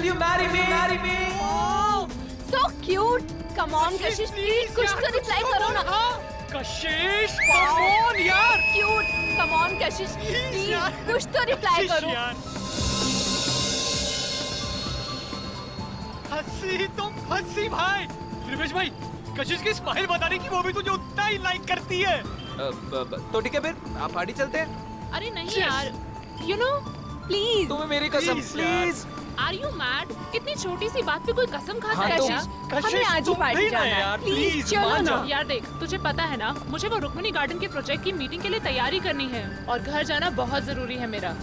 Will you marry me? Marry me? Oh, so cute. Come on, Kashish, please कुछ तो reply करो ना. कशिश, come on यार. Cute. Come on, Kashish, please कुछ तो रिप्लाई करो. हंसी तुम हंसी भाई. रिवेश भाई, कशिश की स्माइल बताने की वो भी तुझे उतना ही लाइक करती है. तो ठीक है फिर आप पार्टी चलते हैं. अरे नहीं यार. You know, please. तुम्हें मेरी कसम प्लीज. Are you mad? इतनी छोटी सी बात पे कोई कसम खाता है क्या? कशिश, हमें आज ही तुम पार्टी भी ना जाना है. यार, प्लीज please, चलो मान ना. जा. यार देख, तुझे पता है ना, मुझे वो रुक्मिणी गार्डन के प्रोजेक्ट की मीटिंग के लिए तैयारी करनी है और घर जाना बहुत जरूरी है मेरा.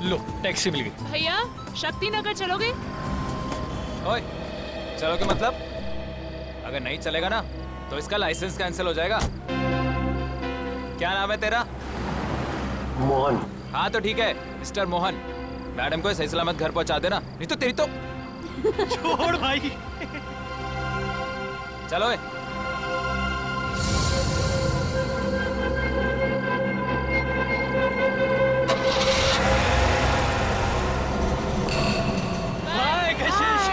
लो टैक्सी मिल गई. भैया, शक्ति नगर चलोगे? ओए चलो के मतलब अगर नहीं चलेगा ना तो इसका लाइसेंस कैंसिल हो जाएगा. क्या नाम है तेरा? मोहन. हाँ तो ठीक है मिस्टर मोहन. मैडम को सही सलामत घर पहुंचा देना, नहीं तो तेरी तो. छोड़ भाई. चलो बाय कशिश.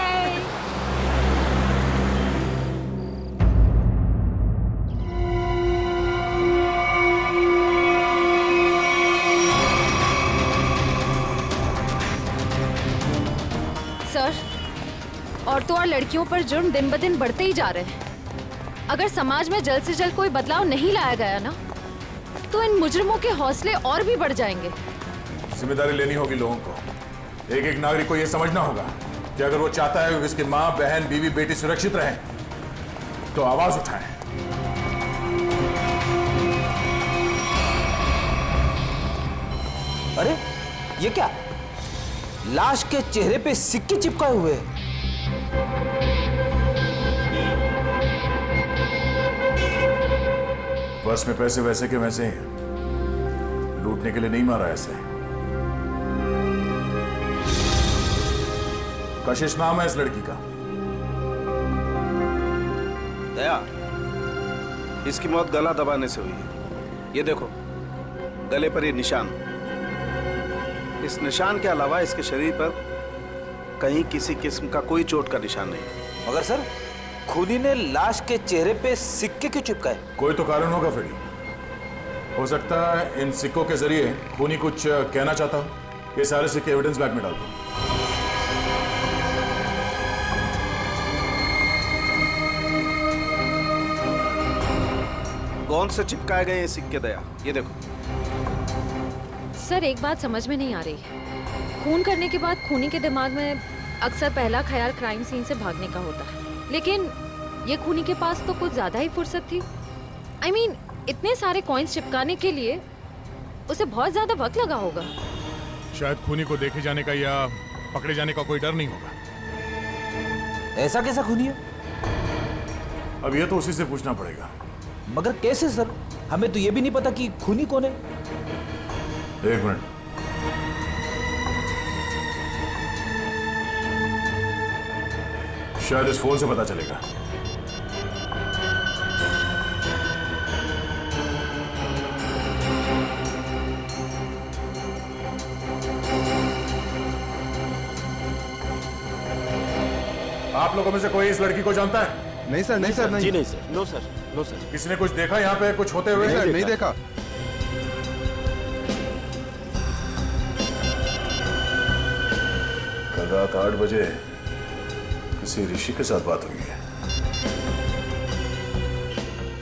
सर, औरतों और लड़कियों पर जुर्म दिन ब दिन बढ़ते ही जा रहे हैं. अगर समाज में जल्द से जल्द कोई बदलाव नहीं लाया गया ना तो इन मुजरिमों के हौसले और भी बढ़ जाएंगे. जिम्मेदारी लेनी होगी लोगों को. एक एक नागरिक को यह समझना होगा कि अगर वो चाहता है कि उसकी माँ, बहन, बीवी, बेटी सुरक्षित रहे तो आवाज उठाएं. अरे ये क्या? लाश के चेहरे पे सिक्के चिपकाए हुए हैं. बस में पैसे वैसे के वैसे ही. लूटने के लिए नहीं मारा ऐसे. कशिश नाम है इस लड़की का. दया, इसकी मौत गला दबाने से हुई है. ये देखो गले पर ये निशान. इस निशान के अलावा इसके शरीर पर कहीं किसी किस्म का कोई चोट का निशान नहीं. मगर सर, खूनी ने लाश के चेहरे पे सिक्के क्यों चिपकाए? कोई तो कारण होगा फ्रेडी. हो सकता है इन सिक्कों के जरिए खूनी कुछ कहना चाहता हो. ये सारे सिक्के एविडेंस बैग में डाल दो. कौन से चिपकाए गए ये सिक्के दया? ये देखो. सर, एक बात समझ में नहीं आ रही. खून करने के बाद खूनी के दिमाग में अक्सर पहला ख्याल क्राइम सीन से भागने का होता है, लेकिन ये खूनी के पास तो कुछ ज्यादा ही फुर्सत थी. I mean, इतने सारे कॉइन्स चिपकाने के लिए उसे बहुत ज्यादा वक्त लगा होगा. शायद खूनी को देखे जाने का या पकड़े जाने का कोई डर नहीं होगा. ऐसा कैसा खूनी है? अब ये तो उसी से पूछना पड़ेगा. मगर कैसे सर? हमें तो ये भी नहीं पता कि खूनी कौन है. एक मिनट. शायद इस फोन से पता चलेगा. आप लोगों में से कोई इस लड़की को जानता है? नहीं सर, नहीं सर, नहीं. जी नहीं sir. No sir, no sir. किसी ने कुछ देखा यहाँ पे कुछ होते हुए? नहीं देखा. कल रात 8 बजे किसी ऋषि के साथ बात हुई है.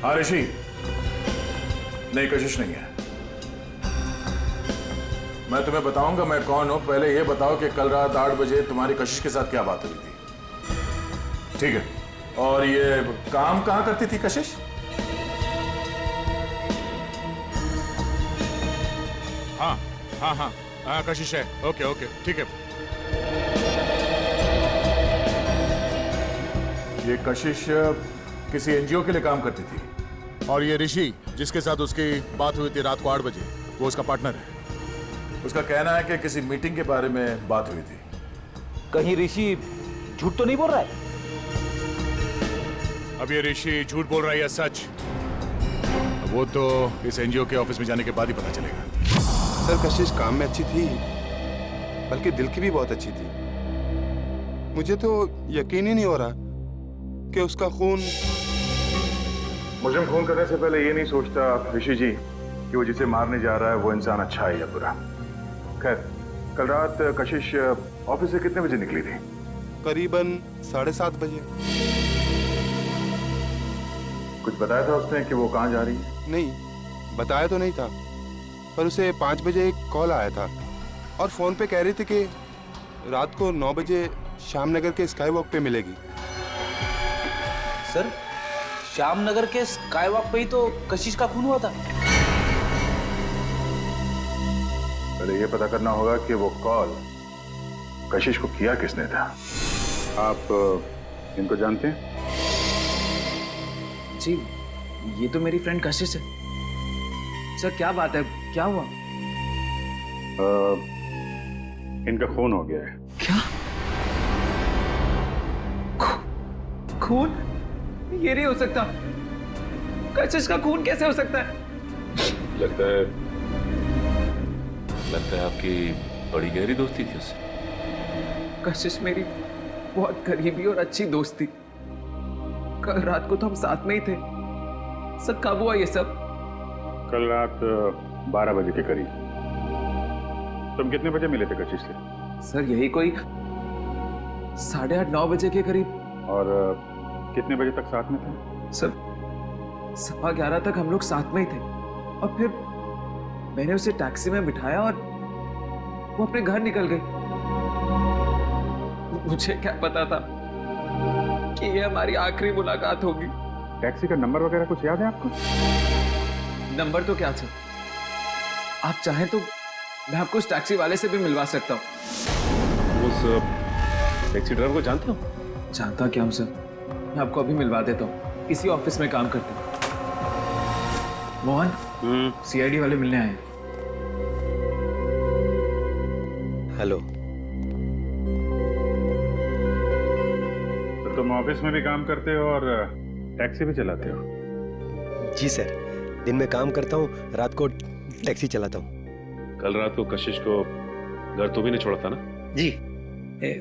हाँ ऋषि. नहीं, कशिश नहीं है. मैं तुम्हें बताऊंगा मैं कौन हूं. पहले ये बताओ कि कल रात 8 बजे तुम्हारी कशिश के साथ क्या बात हुई थी. ठीक है. और ये काम कहां करती थी कशिश? हाँ हाँ हाँ हाँ कशिश है. ओके ओके ठीक है. ये कशिश किसी एनजीओ के लिए काम करती थी. और ये ऋषि जिसके साथ उसकी बात हुई थी रात को 8 बजे, वो उसका पार्टनर है. उसका कहना है कि किसी मीटिंग के बारे में बात हुई थी. कहीं ऋषि झूठ तो नहीं बोल रहा है? अब ये ऋषि झूठ बोल रहा है या सच, अब वो तो इस एनजीओ के ऑफिस में जाने के बाद ही पता चलेगा। सर कशिश काम में अच्छी थी, बल्कि दिल की भी बहुत अच्छी थी। मुझे तो यकीन ही नहीं हो रहा कि उसका खून। मुझे खून करने से पहले ये नहीं सोचता ऋषि जी कि वो जिसे मारने जा रहा है वो इंसान अच्छा है या बुरा। खैर, कल रात कशिश ऑफिस से कितने बजे निकली थी? करीबन 7:30 बजे। कुछ बताया था उसने कि वो कहाँ जा रही है? नहीं, बताया तो नहीं था, पर उसे 5 बजे एक कॉल आया था और फोन पे कह रही थी कि रात को 9 बजे श्यामनगर के स्काई वॉक पे मिलेगी। सर, श्यामनगर के स्काई वॉक पे ही तो कशिश का खून हुआ था। पहले ये पता करना होगा कि वो कॉल कशिश को किया किसने था। आप इनको जानते हैं? जी, ये तो मेरी फ्रेंड कशिश है। सर क्या बात है, क्या हुआ? इनका खून हो गया है। क्या? खून? ये नहीं हो सकता। कशिश का खून कैसे हो सकता है? लगता है आपकी बड़ी गहरी दोस्ती थी उससे। कशिश मेरी बहुत करीबी और अच्छी दोस्त थी। कल रात को तो हम साथ में ही थे। सर कब हुआ ये सब? कल रात 12 बजे के करीब। तुम कितने बजे मिले थे कशिश से? सर यही कोई 8:30 9 बजे के करीब। और कितने बजे तक साथ में थे? सर 11:15 तक हम लोग साथ में ही थे और फिर मैंने उसे टैक्सी में बिठाया और वो अपने घर निकल गई। मुझे क्या पता था कि ये हमारी आखिरी मुलाकात होगी। टैक्सी का नंबर वगैरह कुछ याद है आपको? नंबर तो क्या सर, आप चाहें तो मैं आपको उस टैक्सी वाले से भी मिलवा सकता हूँ। उस टैक्सी ड्राइवर को जानते हो? जानता क्या हूँ सर, मैं आपको अभी मिलवा देता हूँ। इसी ऑफिस में काम करता हूँ। मोहन, सीआईडी वाले मिलने आए हैं। हेलो। तो तुम ऑफिस में भी काम करते हो और टैक्सी भी चलाते हो? जी सर, दिन में काम करता हूँ, रात को टैक्सी चलाता हूँ। कल रात को कशिश को घर तो भी नहीं छोड़ा था ना? जी,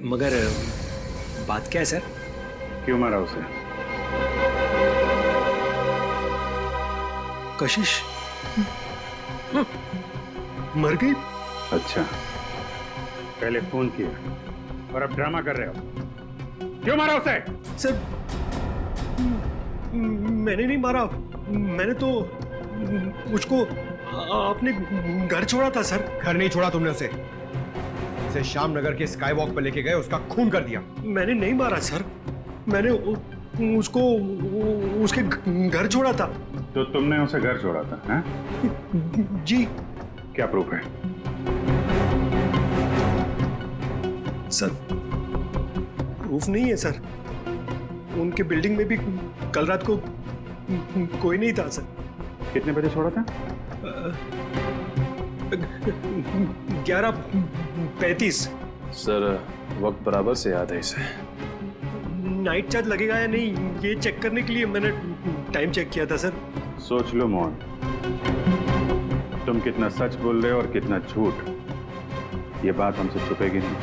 मगर बात क्या है सर? क्यों मारा उसे? कशिश मर गई? अच्छा, पहले फोन किया और अब ड्रामा कर रहे हो। क्यों मारा उसे? सर मैंने नहीं मारा, मैंने तो उसको अपने घर छोड़ा था सर। घर नहीं छोड़ा तुमने उसे श्यामनगर के स्काई वॉक पर लेके गए, उसका खून कर दिया। मैंने नहीं मारा सर, मैंने उसको उसके घर छोड़ा था। तो तुमने उसे घर छोड़ा था? हैं? जी। क्या प्रूफ है? सर प्रूफ नहीं है सर, उनके बिल्डिंग में भी कल रात को कोई नहीं था सर। कितने बजे छोड़ा था? 11:35। सर वक्त बराबर से याद है इसे। नाइट चार्ज लगेगा या नहीं ये चेक करने के लिए मैंने टाइम चेक किया था सर। सोच लो मोहन, तुम कितना सच बोल रहे हो और कितना झूठ, ये बात हमसे छुपेगी नहीं।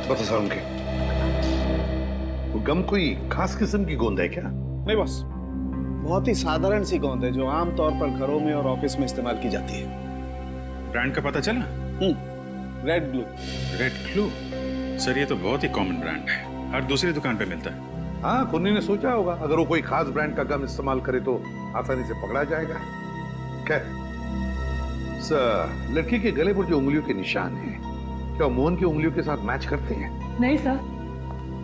बता सर, उनके वो गम कोई खास किस्म की गोंद है क्या? नहीं बस, बहुत ही साधारण सी गोंद है जो आमतौर पर घरों में और ऑफिस में इस्तेमाल की जाती है। ब्रांड का पता चला? Red glue. Red glue? Sir ये तो बहुत ही कॉमन ब्रांड है, हर दूसरी दुकान पे मिलता है। हाँ, कुन्नी ने सोचा होगा अगर वो कोई खास ब्रांड का गम इस्तेमाल करे तो आसानी से पकड़ा जाएगा। खैर, लड़की के गले पर जो उंगलियों के निशान हैं, क्या मोहन की उंगलियों के साथ मैच करते हैं? नहीं सर,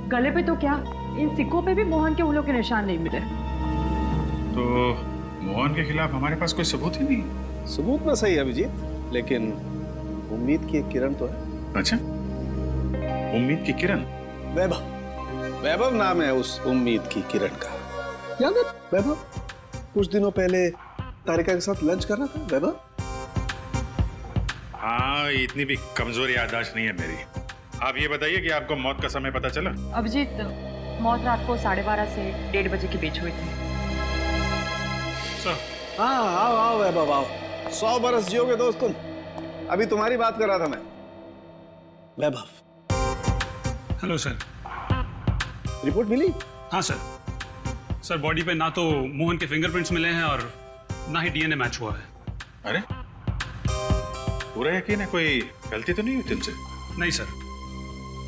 गले पे तो क्या, इन सिक्कों पे भी मोहन के उंगलियों के निशान नहीं मिले। तो मोहन के खिलाफ हमारे पास कोई सबूत ही नहीं? सबूत ना सही अभिजीत, लेकिन उम्मीद की एक किरण तो है। अच्छा, उम्मीद की किरण? वैभव, वैभव नाम है उस उम्मीद की किरण का। याद है वैभव? कुछ दिनों पहले तारिका के साथ लंच कर रहा था वैभव। हाँ, इतनी भी कमजोर याददाश्त नहीं है मेरी। आप ये बताइए कि आपको मौत का समय पता चला? अभिजीत, मौत रात को 12:30 से 1:30 बजे के बीच हुई थी। हाँ, आओ आओ वैभव आओ। 100 बरस जियोगे दोस्त तुम। अभी तुम्हारी बात कर रहा था मैं। वैभव, हेलो सर। रिपोर्ट मिली? हाँ सर। सर, बॉडी पे ना तो मोहन के फिंगरप्रिंट्स मिले हैं और ना ही डीएनए मैच हुआ है। अरे, पूरा यकीन है? कोई गलती तो नहीं हुई तुमसे? नहीं सर।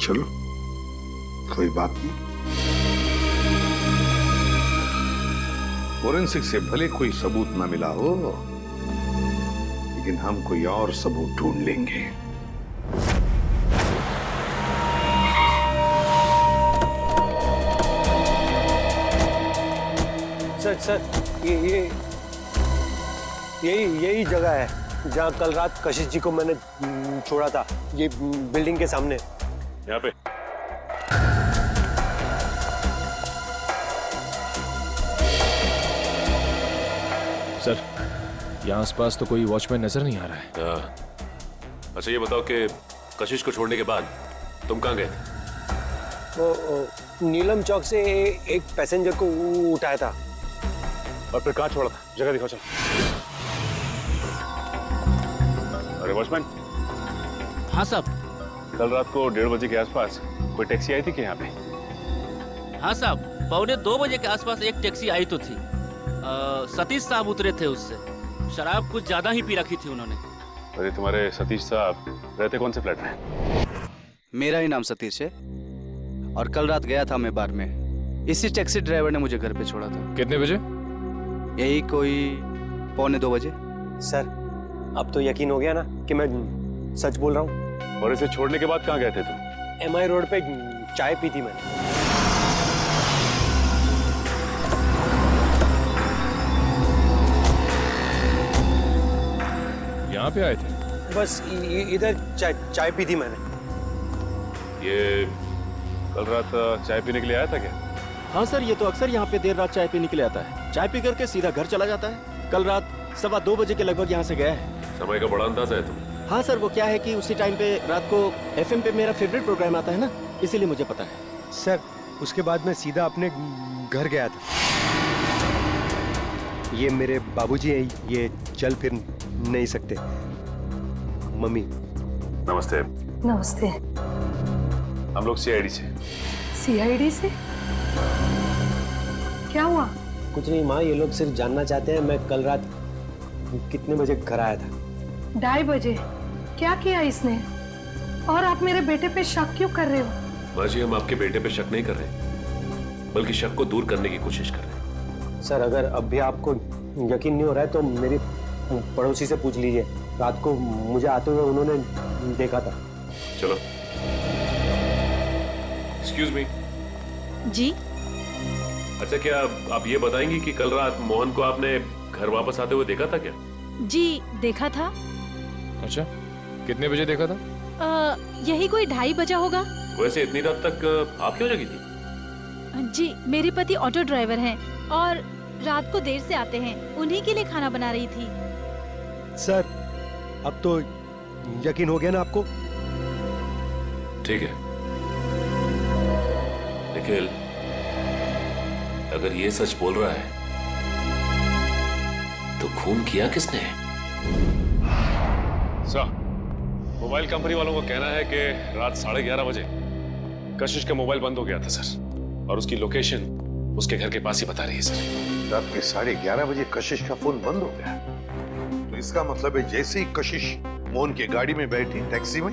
चलो, कोई बात नहीं। फोरेंसिक से भले कोई सबूत ना मिला हो, लेकिन हम कोई और सबूत ढूंढ लेंगे। सर, यही जगह है जहाँ कल रात कशिश जी को मैंने छोड़ा था। ये बिल्डिंग के सामने। यहाँ पे? सर, यहाँ आसपास तो कोई वॉचमैन नजर नहीं आ रहा है। अच्छा, ये बताओ कि कशिश को छोड़ने के बाद तुम कहाँ गए थे? वो नीलम चौक से एक पैसेंजर को उठाया था। और फिर कहाँ छोड़ा था? जगह दिखाओ चल। अरे वॉचमैन। हाँ साहब। कल रात को 1:30 बजे के आसपास कोई टैक्सी आई थी क्या यहाँ पे? हाँ साहब, 1:45 बजे के आसपास एक टैक्सी आई तो थी। सतीश साहब उतरे थे उससे। शराब कुछ ज्यादा ही पी रखी थी उन्होंने। अरे तुम्हारे सतीश साहब रहते कौन से फ्लैट में? मेरा ही नाम सतीश है और कल रात गया था मैं बार में। इसी टैक्सी ड्राइवर ने मुझे घर पे छोड़ा था। कितने बजे? यही कोई 1:45 बजे। सर, अब तो यकीन हो गया ना कि मैं सच बोल रहा हूँ। और इसे छोड़ने के बाद कहाँ गए थे तुम? MI रोड पे चाय पी थी मैंने। यहाँ पे आए थे? बस इधर चाय पी थी मैंने। ये कल रात चाय पीने के लिए आया था क्या? हाँ सर, ये तो अक्सर यहाँ पे देर रात चाय पीने के लिए आता है। चाय पी करके सीधा घर चला जाता है। कल रात 2:15 बजे के लगभग यहाँ से गया है। समय का बड़ा अंदाजा है तुम। हाँ सर, वो क्या है कि उसी टाइम पे रात को FM पे मेरा फेवरेट प्रोग्राम आता है ना, इसीलिए मुझे पता है। सर, उसके बाद मैं सीधा अपने घर गया था। ये मेरे बाबूजी हैं, ये चल फिर नहीं सकते। मम्मी। नमस्ते। नमस्ते। हम लोग CID से। CID से? क्या हुआ? कुछ नहीं माँ, ये लोग सिर्फ जानना चाहते हैं मैं कल रात कितने बजे घर आया था। 2:30 बजे। क्या किया इसने? और आप मेरे बेटे पे शक क्यों कर रहे हो? माँ जी, हम आपके बेटे पे शक नहीं कर रहे, बल्कि शक को दूर करने की कोशिश कर रहे हैं। सर, अगर अब भी आपको यकीन नहीं हो रहा है तो मेरी पड़ोसी से पूछ लीजिए। रात को मुझे आते हुए उन्होंने देखा था। चलो। Excuse me. जी? अच्छा, क्या आप ये बताएंगी कि कल रात मोहन को आपने घर वापस आते हुए देखा था क्या? जी, देखा था। अच्छा, कितने बजे देखा था? यही कोई 2:30 बजा होगा। वैसे इतनी रात तक आप क्यों जगी थी? जी, मेरे पति ऑटो ड्राइवर हैं और रात को देर से आते हैं। उन्हीं के लिए खाना बना रही थी। सर, अब तो यकीन हो गया ना आपको? ठीक है निखिल, अगर ये सच बोल रहा है तो खून किया किसने? सर, मोबाइल कंपनी वालों का कहना है कि रात 11:30 बजे कशिश का मोबाइल बंद हो गया था सर, और उसकी लोकेशन उसके घर के पास ही बता रही है सर। रात के 11:30 बजे कशिश का फोन बंद हो गया, तो इसका मतलब है जैसे ही कशिश मोहन की गाड़ी में बैठी टैक्सी में,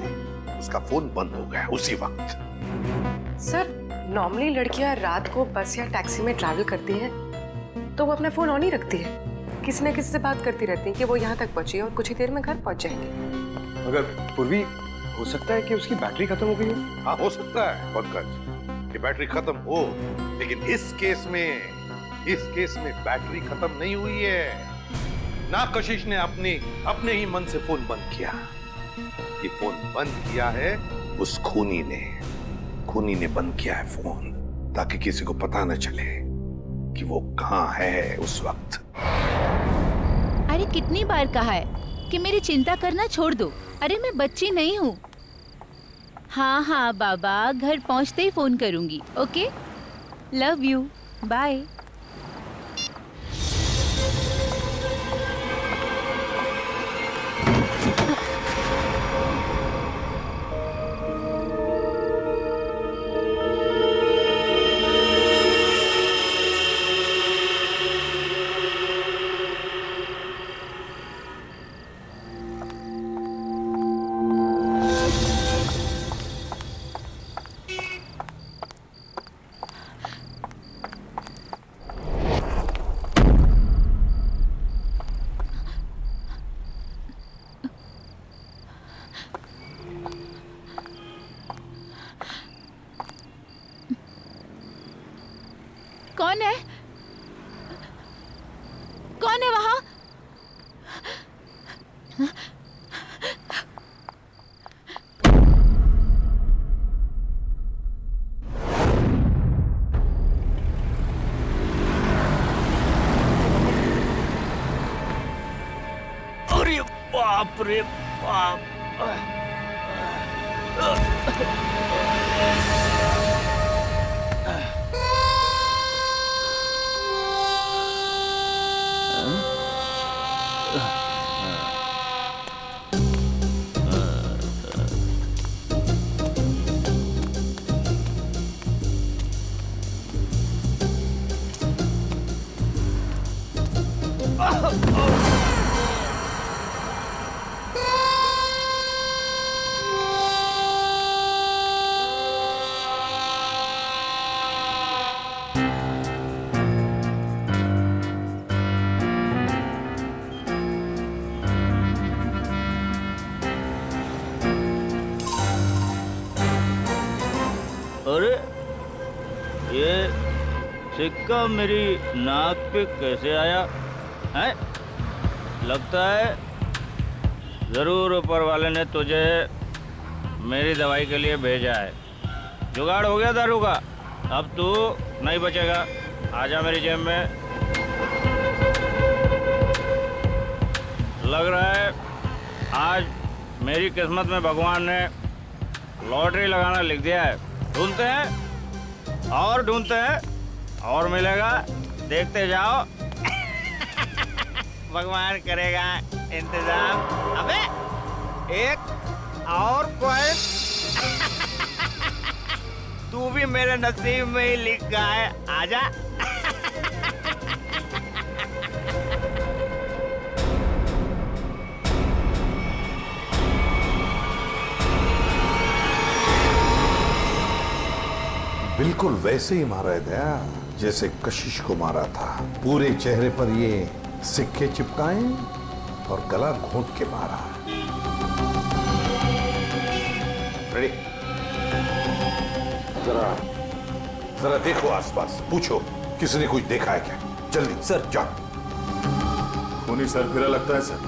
उसका फोन बंद हो गया उसी वक्त। सर, नॉर्मली लड़कियां रात को बस या टैक्सी में ट्रैवल करती हैं तो वो अपना फोन ऑन ही रखती है। किसी न किसी से बात करती रहती है कि वो यहाँ तक पहुंची और कुछ ही देर में घर पहुंच जाएंगे। मगर पूर्वी, हो सकता है कि उसकी बैटरी खत्म हो गई हो। हाँ, हो सकता है पंकज कि बैटरी खत्म हो, लेकिन इस केस में बैटरी खत्म नहीं हुई है। ना कशिश ने अपने ही मन से फोन बंद किया, ये फोन बंद किया है उस खूनी ने बंद किया है फोन, ताकि किसी को पता न चले कि वो कहाँ है उस वक्त। अरे कितनी बार कहा है कि मेरी चिंता करना छोड़ दो। अरे मैं बच्ची नहीं हूँ। हाँ हाँ बाबा, घर पहुँचते ही फोन करूँगी। Okay, love you, bye. कौन है? कौन है वहां? अरे बाप रे बाप। अरे ये सिक्का मेरी नाक पे कैसे आया है? लगता है जरूर ऊपर वाले ने तुझे मेरी दवाई के लिए भेजा है। जुगाड़ हो गया दारू का, अब तू नहीं बचेगा। आजा मेरी जेब में। लग रहा है आज मेरी किस्मत में भगवान ने लॉटरी लगाना लिख दिया है। ढूंढते हैं और ढूंढते हैं और मिलेगा, देखते जाओ। भगवान करेगा इंतजाम। अबे एक और कोई तू भी मेरे नसीब में ही लिखा है। आजा। बिल्कुल वैसे ही मारा है दया, जैसे कशिश को मारा था। पूरे चेहरे पर ये सिक्के चिपकाए और गला घोंट के मारा। रेडी? जरा देखो आसपास, पूछो किसी ने कुछ देखा है क्या? जल्दी सर जाओ। खूनी सरफिरा लगता है सर।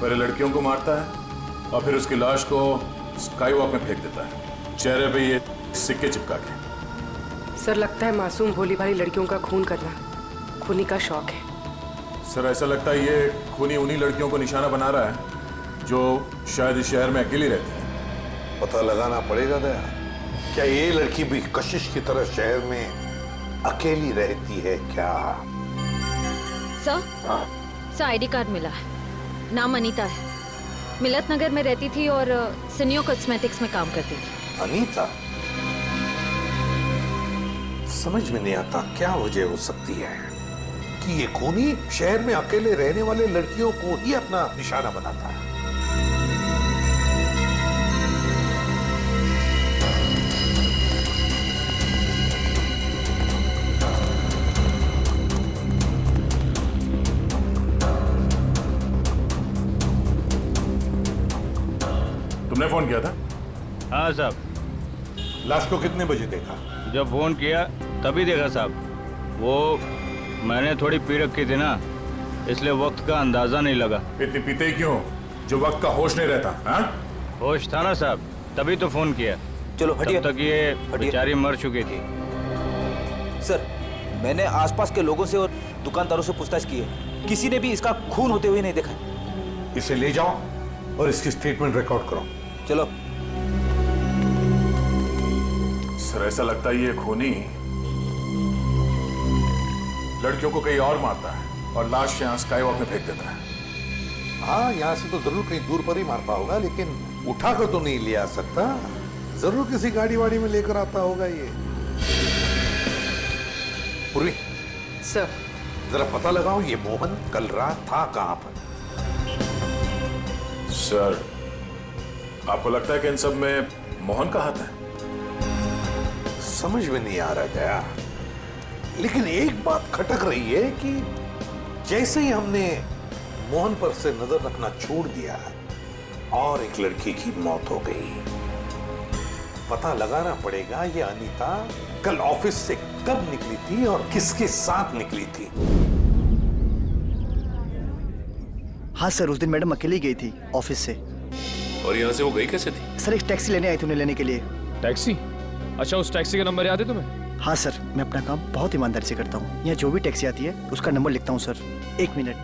पहले लड़कियों को मारता है और फिर उसकी लाश को स्काई वॉक में फेंक देता है, चेहरे पे ये सिक्के चिपका के। सर लगता है मासूम भोली भाली लड़कियों का खून करना खूनी का शौक है। सर ऐसा लगता है ये खूनी उन्हीं लड़कियों को निशाना बना रहा है जो शायद इस शहर में अकेली रहती है। पता लगाना पड़ेगा दया, क्या ये लड़की भी कशिश की तरह शहर में अकेली रहती है क्या? सर आईडी कार्ड मिला है, नाम अनीता है, मिलत नगर में रहती थी और सिनियो कॉस्मेटिक्स में काम करती थी। अनीता? समझ में नहीं आता क्या वजह हो सकती है कि ये खूनी शहर में अकेले रहने वाले लड़कियों को ही अपना निशाना बनाता है। तुमने फोन किया था? हाँ साहब। लाश को कितने बजे देखा? जब फोन किया तभी देखा साहब। वो मैंने थोड़ी पी रखी थी ना, इसलिए वक्त का अंदाजा नहीं लगा। इतनी पीते ही क्यों? जो वक्त का होश नहीं रहता। हाँ? होश था ना साहब, तभी तो फोन किया। चलो हटिए। तब तक ये बेचारी मर चुकी थी। सर, मैंने आसपास के लोगों से और दुकानदारों से पूछताछ की है, किसी ने भी इसका खून होते हुए नहीं देखा। इसे ले जाओ और इसकी स्टेटमेंट रिकॉर्ड करो। चलो। सर, ऐसा लगता है ये खूनी लड़कियों को कहीं और मारता है और लाश यहाँ स्काई वॉक में फेंक देता है। हाँ, यहाँ से तो जरूर कहीं दूर पर ही मारता होगा, लेकिन उठाकर तो नहीं ले आ सकता। जरूर किसी गाड़ी वाड़ी में लेकर आता होगा ये। पूर्वी सर, जरा पता लगाओ ये मोहन कल रात था कहां पर। सर, आपको लगता है कि इन सब में मोहन का हाथ है? समझ में नहीं आ रहा गया, लेकिन एक बात खटक रही है कि जैसे ही हमने मोहन पर से नजर रखना छोड़ दिया और एक लड़की की मौत हो गई, पता लगाना पड़ेगा ये अनीता कल ऑफिस से कब निकली थी और किसके साथ निकली थी। हाँ सर, उस दिन मैडम अकेली गई थी ऑफिस से। और यहाँ से वो गई कैसे थी? सर, एक टैक्सी लेने आई थी उन्हें लेने के लिए। टैक्सी? अच्छा, उस टैक्सी का नंबर याद है तुम्हें? हाँ सर, मैं अपना काम बहुत ईमानदारी से करता हूँ। यहाँ जो भी टैक्सी आती है उसका नंबर लिखता हूँ सर। 1 मिनट।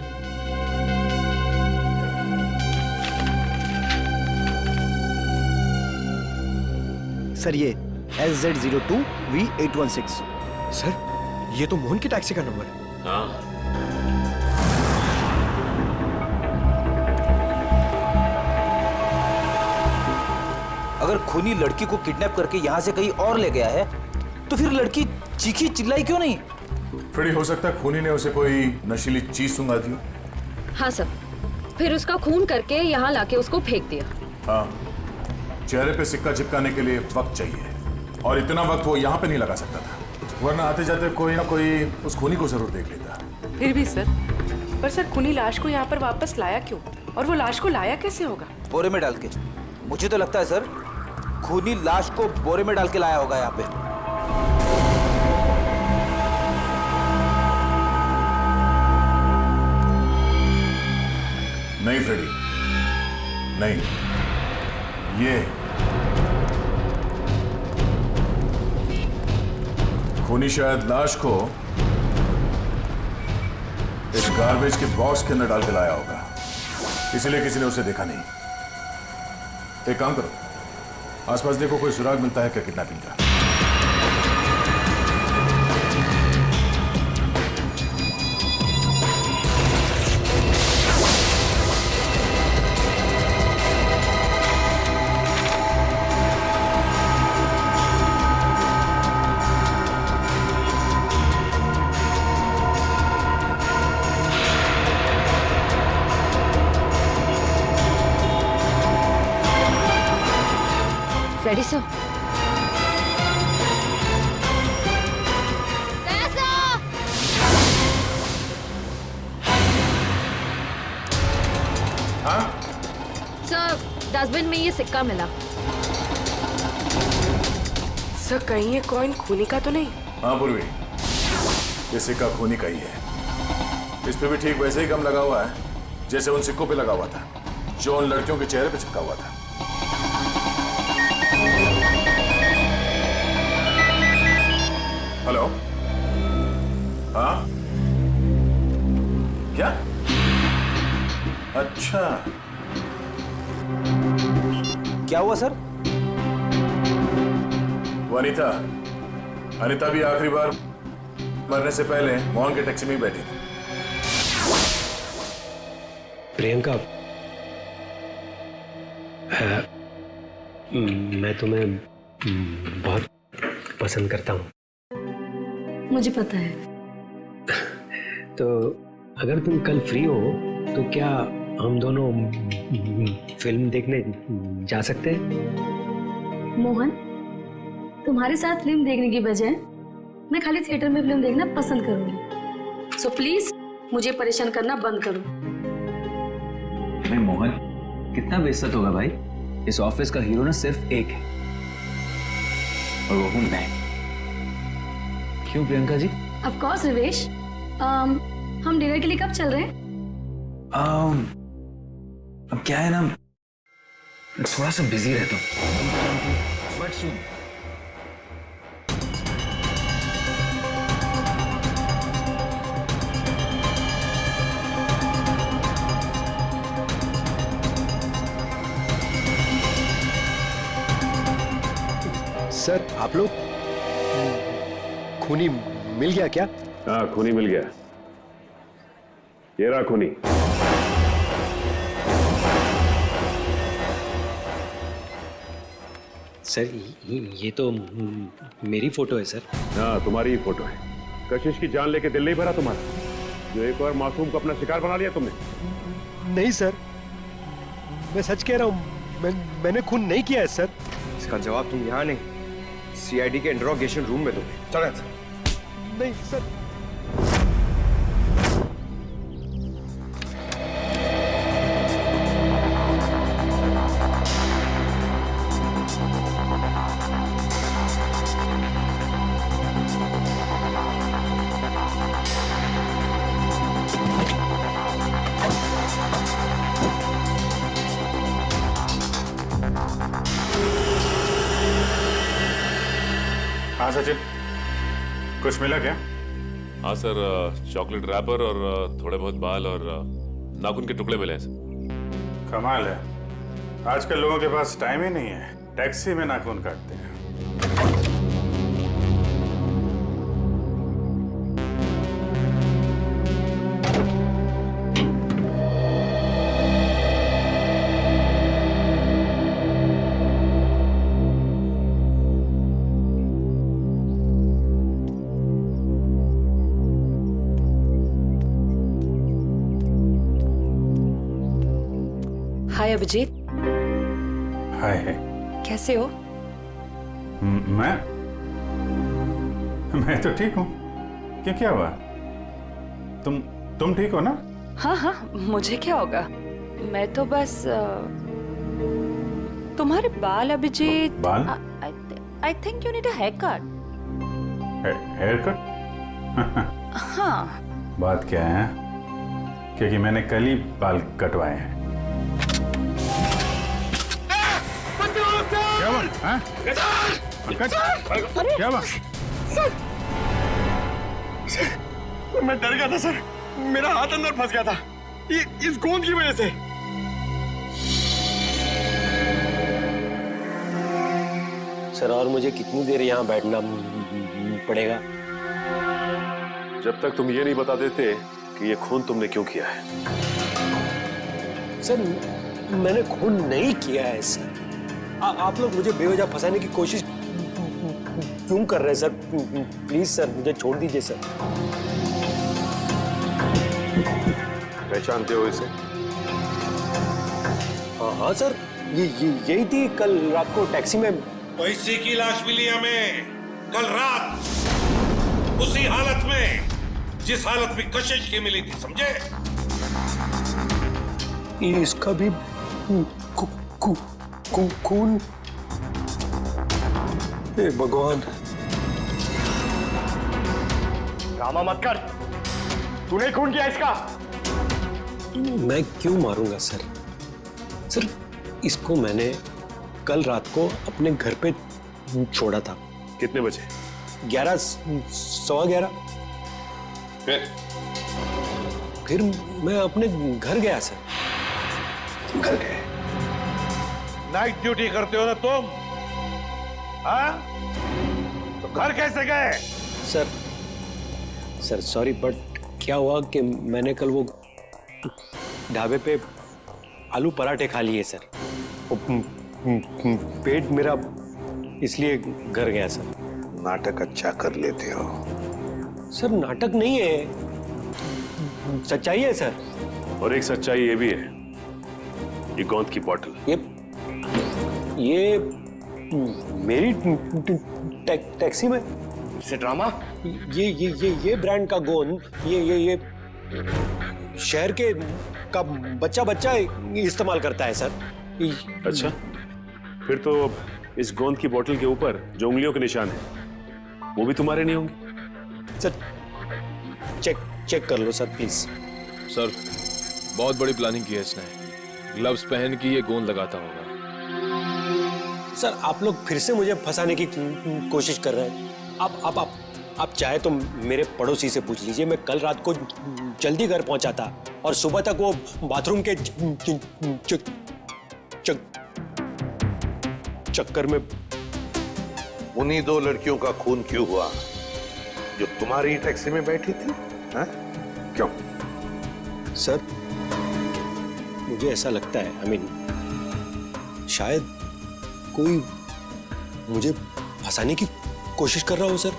सर, ये SZ02V816। सर, ये तो मोहन की टैक्सी का नंबर है। हाँ। अगर खूनी लड़की को किडनैप करके यहाँ से कहीं और ले गया है, तो फिर लड़की चीखी चिल्लाई क्यों नहीं? फ्रेडी, हो सकता है खूनी ने उसे कोई नशीली चीज सुंघा दी। हाँ सर, फिर उसका खून करके यहाँ लाके उसको फेंक दिया। हाँ, चेहरे पे सिक्का चिपकाने के लिए वक्त चाहिए, और इतना वक्त वो यहाँ पे नहीं लगा सकता था, वरना आते जाते कोई ना कोई उस खूनी को जरूर देख लेता। फिर भी सर, पर सर खूनी लाश को यहाँ पर वापस लाया क्यों? और वो लाश को लाया कैसे होगा? बोरे में डाल के। मुझे तो लगता है सर, खूनी लाश को बोरे में डाल के लाया होगा यहाँ पे। नहीं फ्रेडी, नहीं, ये खूनी शायद लाश को इस गार्बेज के बॉक्स के अंदर डाल के लाया होगा, इसलिए किसी ने उसे देखा नहीं। एक काम करो, आसपास देखो कोई सुराग मिलता है क्या किडनैपिंग का। फ्रेडी सर, हाँ? सर, डस्टबिन में ये सिक्का मिला। सर, कहीं ये कॉइन खूनी का तो नहीं? हाँ पूर्वी, ये सिक्का खूनी का ही है। इस पे भी ठीक वैसे ही गम लगा हुआ है जैसे उन सिक्कों पे लगा हुआ था जो उन लड़कियों के चेहरे पे चिपका हुआ था। हेलो, हाँ क्या? अच्छा, क्या हुआ सर? वो अनीता भी आखिरी बार मरने से पहले मोहन के टैक्सी में ही बैठी थी। प्रियंका, मैं तुम्हें बहुत पसंद करता हूँ। मुझे पता है। तो अगर तुम कल फ्री हो तो क्या हम दोनों फिल्म देखने जा सकते हैं? मोहन, तुम्हारे साथ फिल्म देखने की बजाय मैं खाली थिएटर में फिल्म देखना पसंद करूंगी। सो प्लीज मुझे परेशान करना बंद करो। अरे मोहन, कितना बेइज्जत होगा भाई। इस ऑफिस का हीरो ना सिर्फ एक है और वो हूं मैं। क्यों प्रियंका जी? Of course Rivesh. हम डिनर के लिए कब चल रहे हैं? अब क्या है ना, थोड़ा सा बिजी रहता हूँ, बट सुन। सर आप लोग खूनी मिल गया क्या? हाँ, खूनी मिल गया। ये रहा खूनी। सर ये तो मेरी फोटो है सर। हाँ, तुम्हारी ही फोटो है। कशिश की जान लेके दिल नहीं भरा तुम्हारा, जो एक और मासूम को अपना शिकार बना लिया तुमने? नहीं सर, मैं सच कह रहा हूँ, मैंने खून नहीं किया है सर। इसका जवाब तुम यहाँ नहीं, सीआईडी के इंट्रोगेशन रूम में दोगे। चलो सर। नहीं सर। हाँ सचिन, कुछ मिला क्या? हाँ सर, चॉकलेट रैपर और थोड़े बहुत बाल और नाखून के टुकड़े मिले हैं सर। कमाल है, आजकल लोगों के पास टाइम ही नहीं है, टैक्सी में नाखून काटते हैं। हाय अभिजीत। हाय। कैसे हो? मैं तो ठीक हूँ। क्या हुआ? तुम ठीक हो ना? हाँ हाँ, मुझे क्या होगा, मैं तो बस तुम्हारे बाल अभिजीत। बाल? I think you need a haircut. Haircut? हाँ। बात क्या है? क्योंकि मैंने कल ही बाल कटवाए हैं। क्या हुआ? हाँ? क्या हुआ? सर, मैं डर गया था सर, मेरा हाथ अंदर फंस गया था ये इस गोंद की वजह से। सर और मुझे कितनी देर यहाँ बैठना पड़ेगा? जब तक तुम ये नहीं बता देते कि ये खून तुमने क्यों किया है। सर मैंने खून नहीं किया है सर। आप लोग मुझे बेवजह फंसाने की कोशिश क्यों कर रहे हैं सर? प्लीज सर मुझे छोड़ दीजिए सर। पहचानते हो इसे? हाँ सर, यही थी कल रात को टैक्सी में। इसी की लाश मिली हमें कल रात, उसी हालत में जिस हालत में कशिश की मिली थी, समझे? इसका भी खून। हे भगवान। ड्रामा मत कर, तूने खून किया इसका। मैं क्यों मारूंगा सर? सर इसको मैंने कल रात को अपने घर पे छोड़ा था। कितने बजे? 11, सवा 11। फिर मैं अपने घर गया सर। घर गए? नाइट ड्यूटी करते हो ना तुम? हाँ? तो घर कैसे गए? सर सॉरी, बट क्या हुआ कि मैंने कल वो ढाबे पे आलू पराठे खा लिए सर, पेट मेरा इसलिए घर गया सर। नाटक अच्छा कर लेते हो। सर नाटक नहीं है, सच्चाई है सर। और एक सच्चाई ये भी है, ये गोंद की बॉटल। ये मेरी टैक्सी में से ड्रामा। ये ब्रांड का गोंद ये शहर के का बच्चा इस्तेमाल करता है सर। अच्छा, फिर तो इस गोंद की बोतल के ऊपर जो उंगलियों के निशान है वो भी तुम्हारे नहीं होंगे? सर चेक कर लो सर प्लीज। सर बहुत बड़ी प्लानिंग की है इसने, ग्लव्स पहन के ये गोंद लगाता होगा। सर आप लोग फिर से मुझे फंसाने की कोशिश कर रहे हैं। आप चाहे तो मेरे पड़ोसी से पूछ लीजिए, मैं कल रात को जल्दी घर पहुंचा था और सुबह तक वो बाथरूम के चक्कर में। उन्हीं दो लड़कियों का खून क्यों हुआ जो तुम्हारी टैक्सी में बैठी थी? हा? क्यों? सर मुझे ऐसा लगता है, शायद कोई मुझे फंसाने की कोशिश कर रहा हो सर।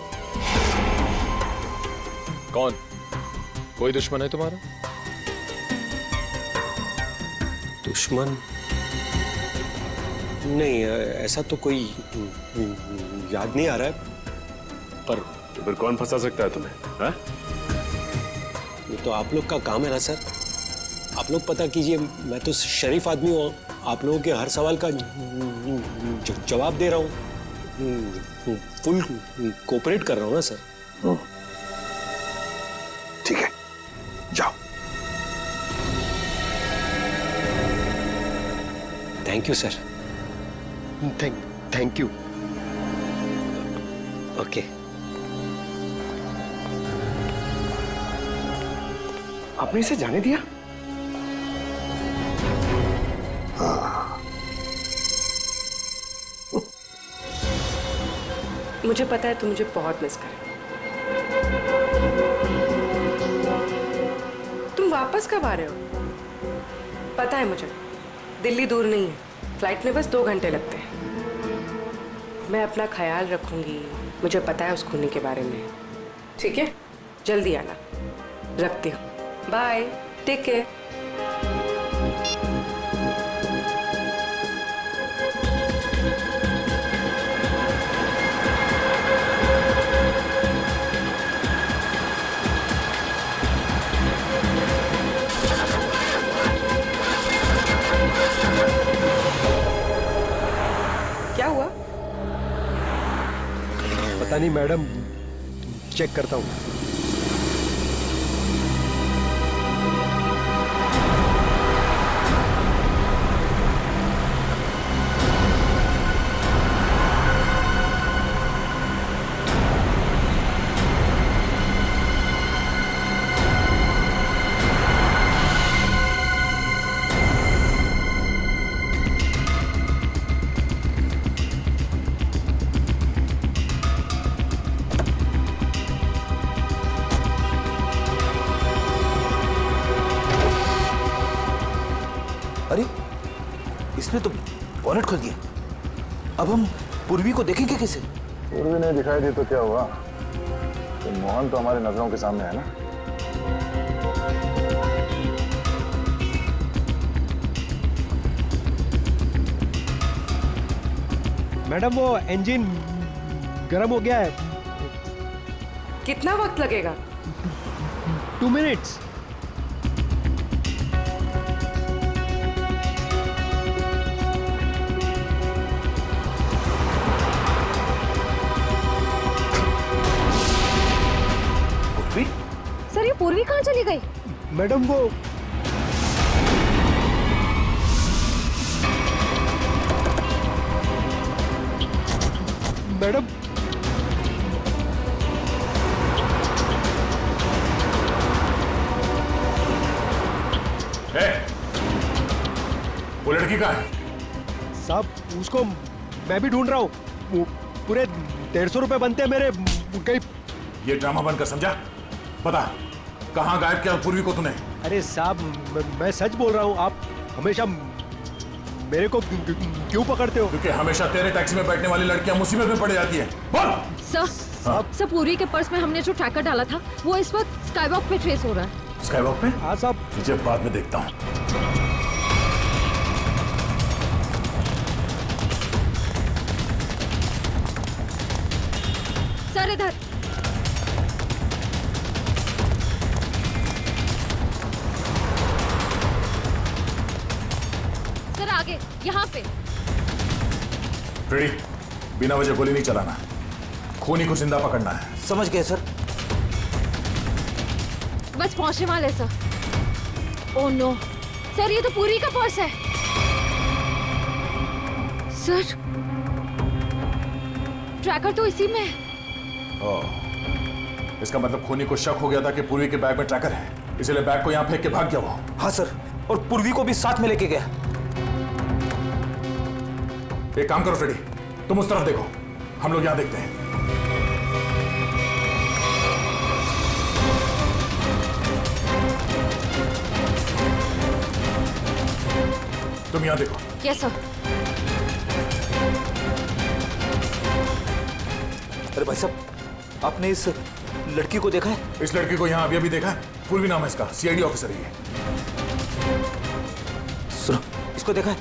कौन? कोई दुश्मन है तुम्हारा? दुश्मन नहीं, ऐसा तो कोई याद नहीं आ रहा है, पर तो फिर कौन फंसा सकता है तुम्हें? हा? ये तो आप लोग का काम है ना सर। आप लोग पता कीजिए, मैं तो शरीफ आदमी हूँ, आप लोगों के हर सवाल का जवाब दे रहा हूँ, फुल कोऑपरेट कर रहा हूँ ना सर। ठीक है, जाओ। Thank you sir. Thank you. Okay. आपने इसे जाने दिया? मुझे पता है तुम मुझे बहुत मिस कर। तुम वापस कब आ रहे हो? पता है मुझे, दिल्ली दूर नहीं है, फ्लाइट में बस 2 घंटे लगते हैं। मैं अपना ख्याल रखूंगी, मुझे पता है उस खूनी के बारे में। ठीक है, जल्दी आना। रखती हूँ, बाय, टेक केयर। क्या हुआ? पता नहीं मैडम, चेक करता हूँ। अरे इसने तो बॉनेट खोल दिया। अब हम पूर्वी को देखेंगे कैसे? पूर्वी नहीं दिखाई दी तो क्या हुआ? तो मोहन तो हमारी नजरों के सामने है ना। मैडम वो इंजन गर्म हो गया है। कितना वक्त लगेगा? 2 मिनट्स। सर ये पूर्वी कहाँ चली गई? मैडम वो मैडम वो लड़की कहाँ है? साहब उसको मैं भी ढूंढ रहा हूँ। वो पूरे 150 रुपए बनते हैं मेरे। कहीं ये ड्रामा बनकर समझा? पता कहाँ गायब किया पूर्वी को तूने? अरे साहब मैं सच बोल रहा हूँ। आप हमेशा मेरे को क्यों पकड़ते हो? क्योंकि हमेशा तेरे टैक्सी में बैठने वाली लड़कियां मुसीबत में पड़ जाती हैं। बोल। सर पूर्वी के पर्स में हमने जो ट्रैकर डाला था वो इस वक्त स्काईवॉक पे ट्रेस हो रहा है। स्काईवॉक पे? हाँ साहब। तुझे बाद में देखता हूँ। सर इधर। सर आगे यहाँ पे। रेडी? बिना वजह गोली नहीं चलाना, खूनी को जिंदा पकड़ना है। समझ गए सर। बस पहुंचने वाले सर। ओह नो सर, ये तो पूरी का पर्स है। सर, ट्रैकर तो इसी में है। ओह, इसका मतलब खूनी को शक हो गया था कि पूर्वी के बैग में ट्रैकर है, इसलिए बैग को यहाँ फेंक के भाग गया वो। हाँ सर, और पूर्वी को भी साथ में लेके गया। एक काम करो फ्रेडी, तुम उस तरफ देखो, हम लोग यहाँ देखते हैं। तुम यहाँ देखो। Yes sir. अरे भाई साहब, आपने इस लड़की को देखा है? इस लड़की को यहाँ अभी अभी देखा है। पूर्वी नाम है इसका, सीआईडी ऑफिसर है ये। सुनो, इसको देखा है?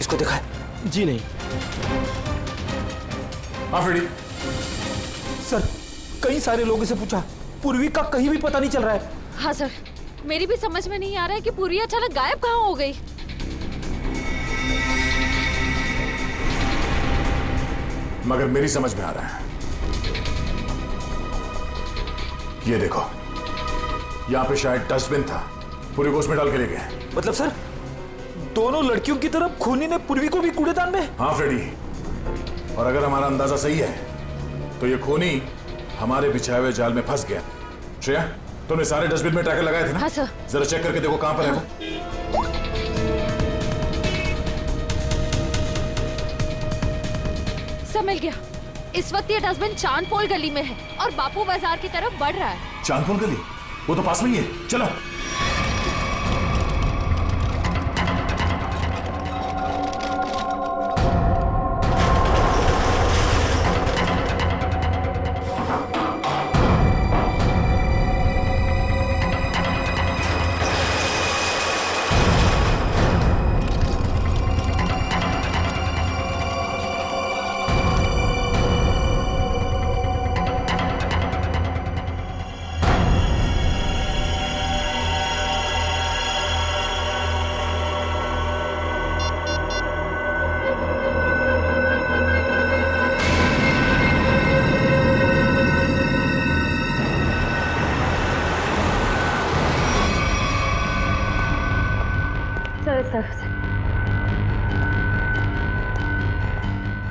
इसको देखा है? जी नहीं। हाँ फ्रेडी। सर, कई सारे लोगों से पूछा, पूर्वी का कहीं भी पता नहीं चल रहा है। हाँ सर, मेरी भी समझ में नहीं आ रहा है कि पूर्वी अचानक गायब कहाँ हो गई। मगर मेरी समझ में आ रहा है। ये देखो, यहाँ पे शायद डस्टबिन था, पूर्वी को उसमें डाल के ले गए। मतलब सर, दोनों लड़कियों की तरफ खूनी ने पूर्वी को भी कूड़ेदान में? हाँ फ्रेडी, और अगर हमारा अंदाजा सही है तो ये खूनी हमारे बिछाए हुए जाल में फंस गया। श्रेया, तुमने सारे डस्टबिन में ट्रैकर लगाए थे ना? हाँ सर। जरा चेक करके देखो कहां पर है वो। सब मिल गया। इस वक्त ये डस्टबिन चांदपोल गली में है और बापू बाजार की तरफ बढ़ रहा है। चांदपोल गली? वो तो पास में ही है, चलो।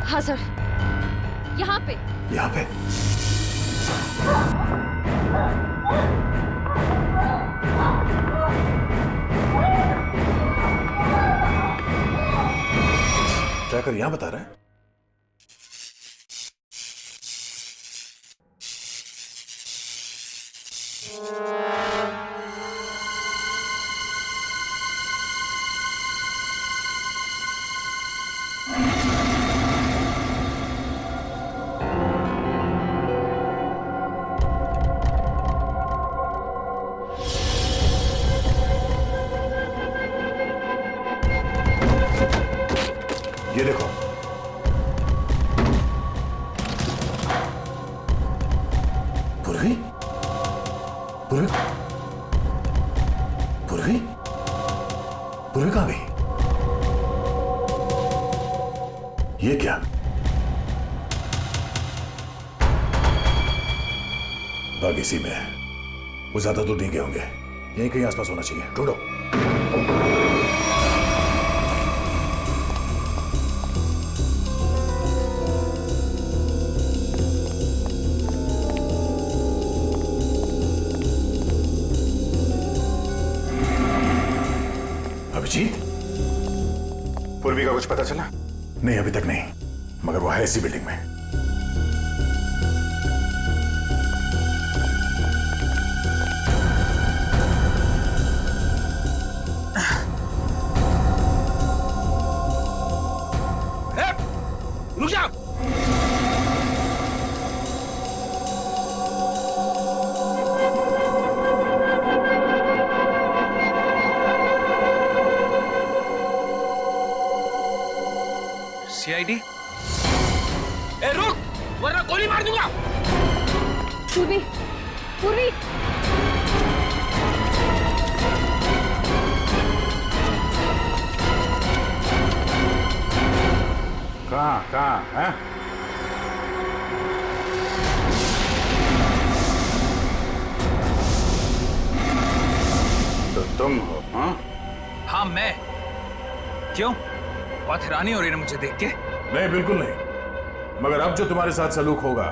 हाँ सर, यहाँ पे। यहाँ पे? ट्रैकर यहाँ बता रहा है। ये देखो, पूर्वी, पूर्वी, पूर्वी, पूर्वी कहाँ गई? ये क्या? बाग इसी में है। वो ज्यादा दूर नहीं गए होंगे, यहीं कहीं आसपास होना चाहिए, ढूंढो। अभिजीत, पूर्वी का कुछ पता चला? नहीं, अभी तक नहीं, मगर वो है इसी बिल्डिंग में। रुक जा। सीआईडी? ए रुक, वरना गोली मार दूंगा। पूर्वी, पूर्वी। कहाँ है? तो तुम हो? हाँ हाँ मैं। क्यों? बहुत हैरानी हो रही है मुझे देख के? नहीं, बिल्कुल नहीं। मगर अब जो तुम्हारे साथ सलूक होगा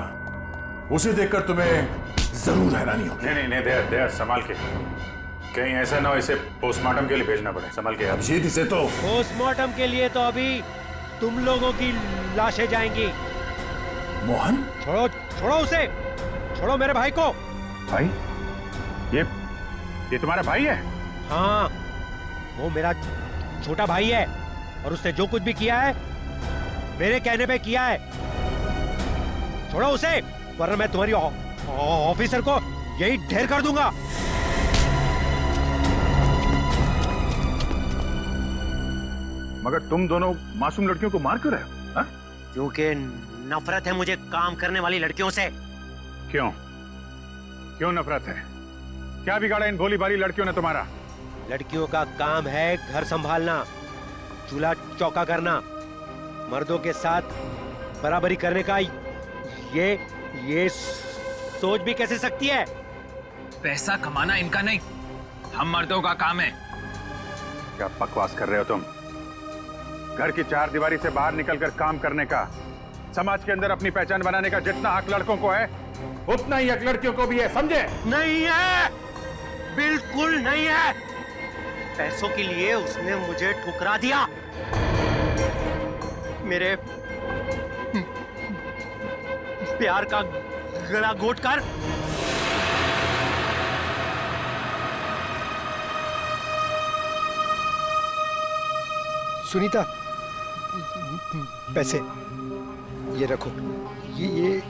उसे देखकर तुम्हें जरूर हैरानी होगी। नहीं नहीं नहीं, देर संभाल के, कहीं ऐसा ना हो इसे पोस्टमार्टम के लिए भेजना पड़े। संभाल के। अभिजीत, इसे तो पोस्टमार्टम के लिए तो अभी तुम लोगों की लाशें जाएंगी। मोहन, छोड़ो छोड़ो उसे, छोड़ो मेरे भाई को। भाई? ये तुम्हारा भाई है? हाँ, वो मेरा छोटा भाई है और उसने जो कुछ भी किया है मेरे कहने पे किया है। छोड़ो उसे, वरना मैं तुम्हारी ऑफिसर को यही ढेर कर दूंगा। मगर तुम दोनों मासूम लड़कियों को मार क्यों रहे हो? हाँ? क्योंकि नफरत है मुझे काम करने वाली लड़कियों से। क्यों? क्यों नफरत है? क्या बिगाड़ा इन भोली भाली लड़कियों ने तुम्हारा? लड़कियों का काम है घर संभालना, चूल्हा चौका करना, मर्दों के साथ बराबरी करने का ये सोच भी कैसे सकती है? पैसा कमाना इनका नहीं, हम मर्दों का काम है। क्या बकवास कर रहे हो तुम? घर की चार दीवारी से बाहर निकलकर काम करने का, समाज के अंदर अपनी पहचान बनाने का जितना हक लड़कों को है उतना ही हक लड़कियों को भी है, समझे? नहीं है, बिल्कुल नहीं है। पैसों के लिए उसने मुझे ठुकरा दिया। मेरे प्यार का गला घोटकर सुनीता, पैसे ये रखो। ये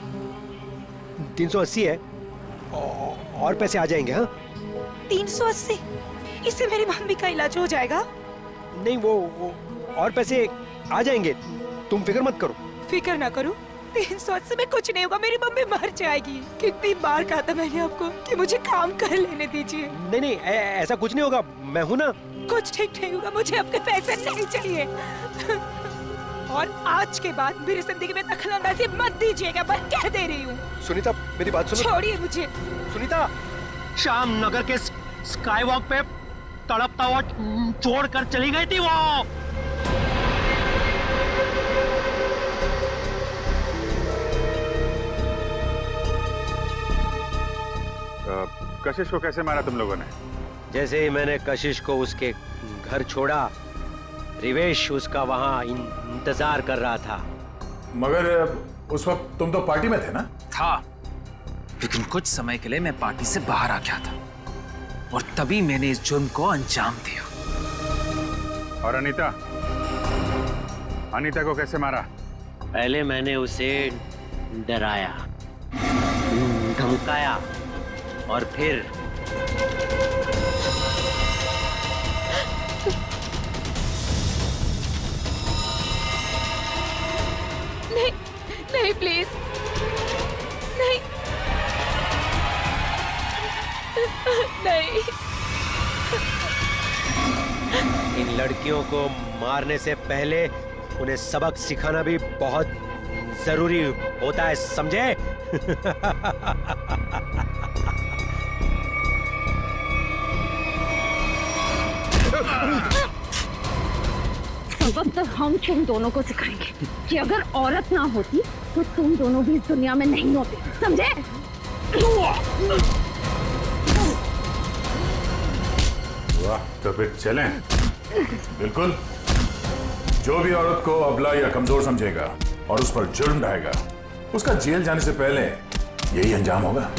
380 है और पैसे आ जाएंगे। हाँ, 380? इससे मेरी मम्मी का इलाज हो जाएगा? नहीं, वो और पैसे आ जाएंगे, तुम फिक्र मत करो। फिक्र ना करूं? 380 में कुछ नहीं होगा, मेरी मम्मी मर जाएगी। कितनी बार कहा था मैंने आपको कि मुझे काम कर लेने दीजिए। नहीं नहीं, ऐसा कुछ नहीं होगा, मैं हूं ना। कुछ ठीक नहीं होगा, मुझे आपके पैसे नहीं चाहिए। और आज के बाद मेरी जिंदगी में दखलंदाजी मत दीजिएगा, मैं कह दे रही हूँ। सुनीता, मेरी बात सुनो। छोड़िए मुझे। सुनीता, शाम नगर के स्काई वॉक पे तड़पता हुआ छोड़कर चली गई थी वो। कशिश को कैसे मारा तुम लोगों ने? जैसे ही मैंने कशिश को उसके घर छोड़ा, रिवेश उसका वहां इंतजार कर रहा था। मगर उस वक्त तुम तो पार्टी में थे ना? था, लेकिन कुछ समय के लिए मैं पार्टी से बाहर आ गया था और तभी मैंने इस जुर्म को अंजाम दिया। और अनीता को कैसे मारा? पहले मैंने उसे डराया, धमकाया और फिर नहीं नहीं, प्लीज नहीं नहीं। इन लड़कियों को मारने से पहले उन्हें सबक सिखाना भी बहुत जरूरी होता है, समझे? सबक तो हम तुम दोनों को सिखाएंगे कि अगर औरत ना होती तो तुम दोनों भी इस दुनिया में नहीं होते, समझे? वाह, तो फिर चलें? बिल्कुल। जो भी औरत को अबला या कमजोर समझेगा और उस पर जुर्म ढाएगा, उसका जेल जाने से पहले यही अंजाम होगा।